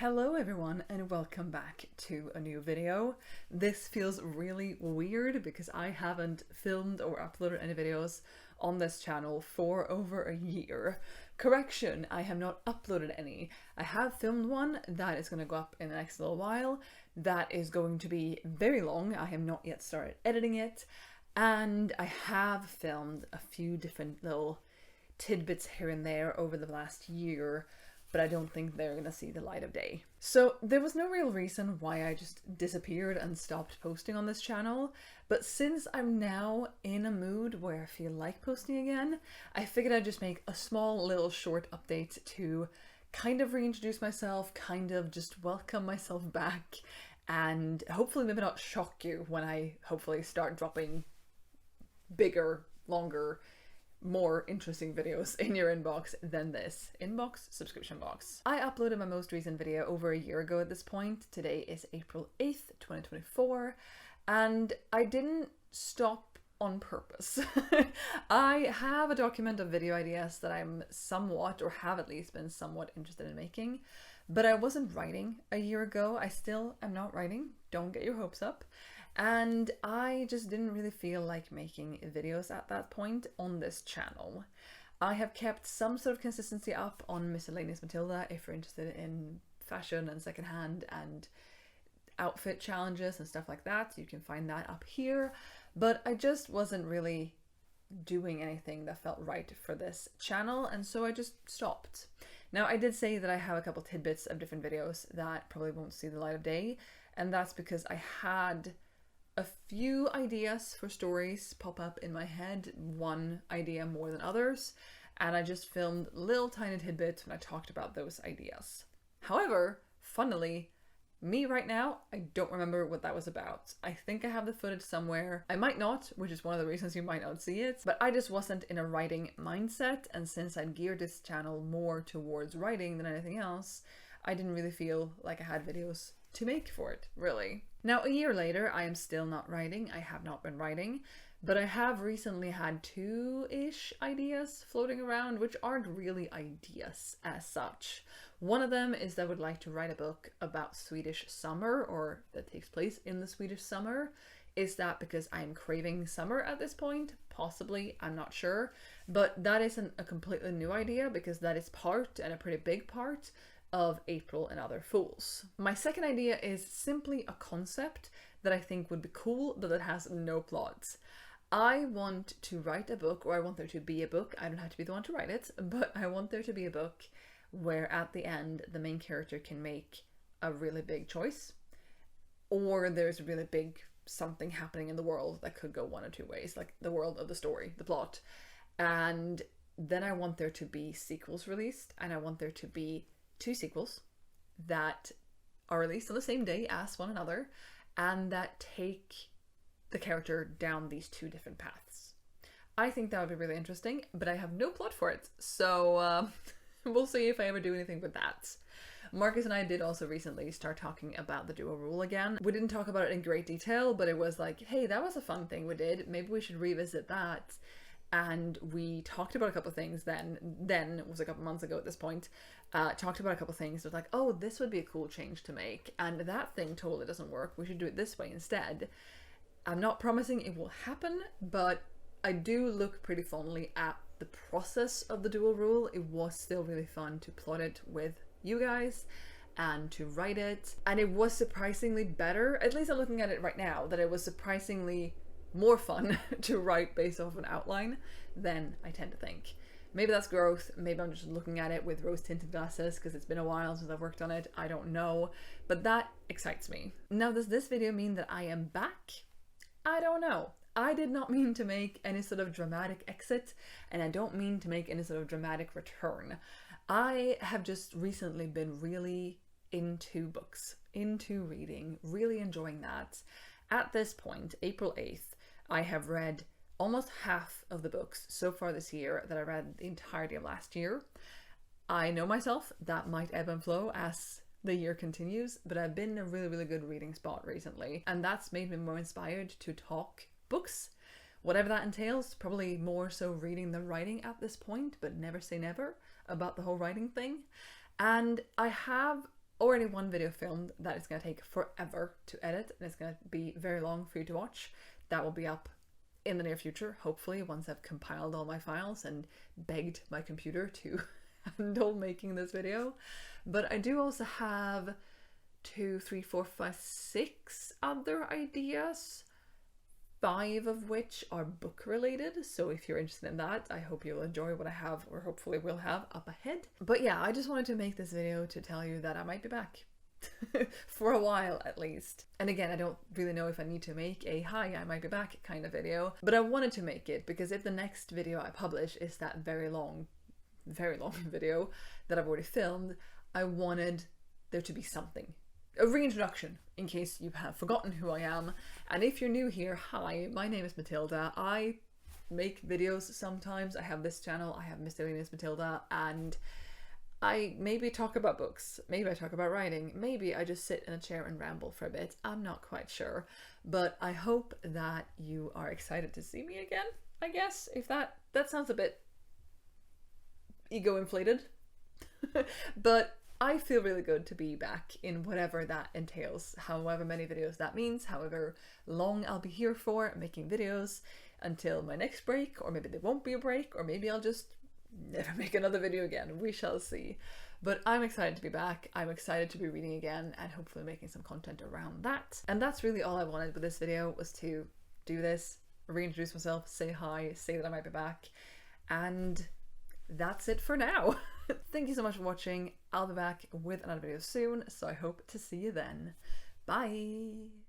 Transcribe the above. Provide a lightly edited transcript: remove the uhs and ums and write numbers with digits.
Hello everyone and welcome back to a new video. This feels really weird because I haven't filmed or uploaded any videos on this channel for over a year. Correction, I have not uploaded any. I have filmed one that is going to go up in the next little while. That is going to be very long. I have not yet started editing it, and I have filmed a few different little tidbits here and there over the last year, but I don't think they're gonna see the light of day. So there was no real reason why I just disappeared and stopped posting on this channel, but since I'm now in a mood where I feel like posting again, I figured I'd just make a small little short update to kind of reintroduce myself, kind of just welcome myself back, and hopefully maybe not shock you when I hopefully start dropping bigger, longer, more interesting videos in your inbox than this. Inbox? Subscription box. I uploaded my most recent video over a year ago at this point. Today is April 8th, 2024, and I didn't stop on purpose. I have a document of video ideas that I'm somewhat, or have at least been somewhat interested in making, but I wasn't writing a year ago. I still am not writing. Don't get your hopes up. And I just didn't really feel like making videos at that point on this channel. I have kept some sort of consistency up on Miscellaneous Matilda if you're interested in fashion and secondhand and outfit challenges and stuff like that. You can find that up here. But I just wasn't really doing anything that felt right for this channel, and so I just stopped. Now, I did say that I have a couple tidbits of different videos that probably won't see the light of day, and that's because I had a few ideas for stories pop up in my head, one idea more than others, and I just filmed little tiny tidbits when I talked about those ideas. However, funnily, me right now, I don't remember what that was about. I think I have the footage somewhere. I might not, which is one of the reasons you might not see it, but I just wasn't in a writing mindset, and since I'd geared this channel more towards writing than anything else, I didn't really feel like I had videos to make for it, really. Now, a year later, I am still not writing. I have not been writing, but I have recently had two-ish ideas floating around, which aren't really ideas as such. One of them is that I would like to write a book about Swedish summer, or that takes place in the Swedish summer. Is that because I'm craving summer at this point? Possibly, I'm not sure. But that isn't a completely new idea, because that is part, and a pretty big part, of April and Other Fools. My second idea is simply a concept that I think would be cool, but that has no plot. I want to write a book, or I want there to be a book. I don't have to be the one to write it, but I want there to be a book where at the end the main character can make a really big choice, or there's a really big something happening in the world that could go one or two ways, like the world of the story, the plot. And then I want there to be sequels released, and I want there to be 2 sequels that are released on the same day as one another, and that take the character down these 2 different paths. I think that would be really interesting, but I have no plot for it, so we'll see if I ever do anything with that. Marcus and I did also recently start talking about the duo rule again. We didn't talk about it in great detail, but it was like, hey, that was a fun thing we did. Maybe we should revisit that. And we talked about a couple of things then it was a couple months ago at this point, talked about a couple of things. It was like, oh, this would be a cool change to make, and that thing totally doesn't work. We should do it this way instead. I'm not promising it will happen, but I do look pretty fondly at the process of the dual rule. It was still really fun to plot it with you guys and to write it, and it was surprisingly better, at least I'm looking at it right now, that it was surprisingly more fun to write based off an outline than I tend to think. Maybe that's growth, maybe I'm just looking at it with rose-tinted glasses because it's been a while since I've worked on it, I don't know, but that excites me. Now, does this video mean that I am back? I don't know. I did not mean to make any sort of dramatic exit, and I don't mean to make any sort of dramatic return. I have just recently been really into books, into reading, really enjoying that. At this point, April 8th, I have read almost half of the books so far this year that I read the entirety of last year. I know myself, that might ebb and flow as the year continues, but I've been in a really, really good reading spot recently, and that's made me more inspired to talk books. Whatever that entails, probably more so reading than writing at this point, but never say never about the whole writing thing. And I have already one video filmed that is going to take forever to edit and it's going to be very long for you to watch. That will be up in the near future, hopefully, once I've compiled all my files and begged my computer to handle making this video. But I do also have 2, 3, 4, 5, 6 other ideas, 5 of which are book related. So if you're interested in that, I hope you'll enjoy what I have, or hopefully will have, up ahead. But yeah, I just wanted to make this video to tell you that I might be back. For a while at least. And again, I don't really know if I need to make a "hi, I might be back" kind of video, but I wanted to make it because if the next video I publish is that very long video that I've already filmed, I wanted there to be something. A reintroduction, in case you have forgotten who I am. And if you're new here, hi, my name is Matilda. I make videos sometimes. I have this channel, I have Miscellaneous Matilda, and I maybe talk about books, maybe I talk about writing, maybe I just sit in a chair and ramble for a bit. I'm not quite sure, but I hope that you are excited to see me again, I guess, if that sounds a bit ego inflated. But I feel really good to be back in whatever that entails, however many videos that means, however long I'll be here for making videos until my next break, or maybe there won't be a break, or maybe I'll just never make another video again. We shall see. But I'm excited to be back. I'm excited to be reading again and hopefully making some content around that. And that's really all I wanted with this video, was to do this, reintroduce myself, say hi, say that I might be back, and that's it for now. Thank you so much for watching. I'll be back with another video soon, so I hope to see you then. Bye!